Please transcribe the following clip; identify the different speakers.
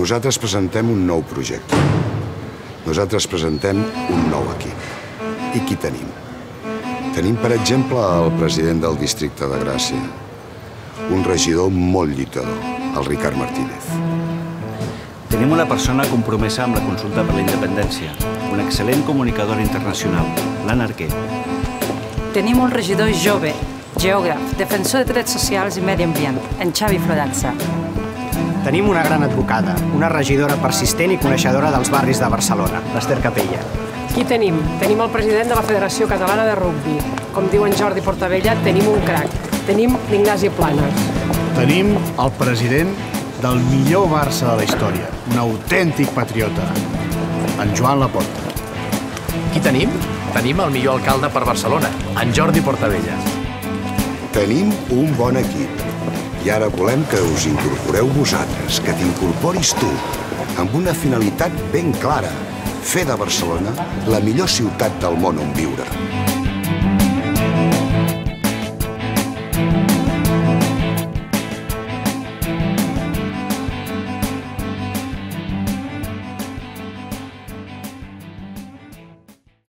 Speaker 1: Nosaltres presentem un nou projecte. Nosaltres presentem un nou equip. I qui tenim? Tenim, per exemple, el president del districte de Gràcia. Un regidor molt lluitador, el Ricard Martínez.
Speaker 2: Tenim una persona compromesa amb la consulta per la independència, un excel·lent comunicador internacional, l'Anna Arquer.
Speaker 3: Tenim un regidor jove, geògraf, defensor de drets socials i medi ambient, en Xavi Florança.
Speaker 4: Tenim una gran advocada, una regidora persistent i coneixedora dels barris de Barcelona, l'Ester Capella.
Speaker 5: Qui tenim? Tenim el president de la Federació Catalana de Rugbi. Com diu en Jordi Portabella, tenim un crac. Tenim l'Ignasi Planes.
Speaker 6: Tenim el president del millor Barça de la història, un autèntic patriota, en Joan Laporta.
Speaker 7: Qui tenim? Tenim el millor alcalde per Barcelona, en Jordi Portabella.
Speaker 1: Tenim un bon equip. I ara volem que us incorporeu vosaltres, que t'incorporis tu, amb una finalitat ben clara: fer de Barcelona la millor ciutat del món on viure.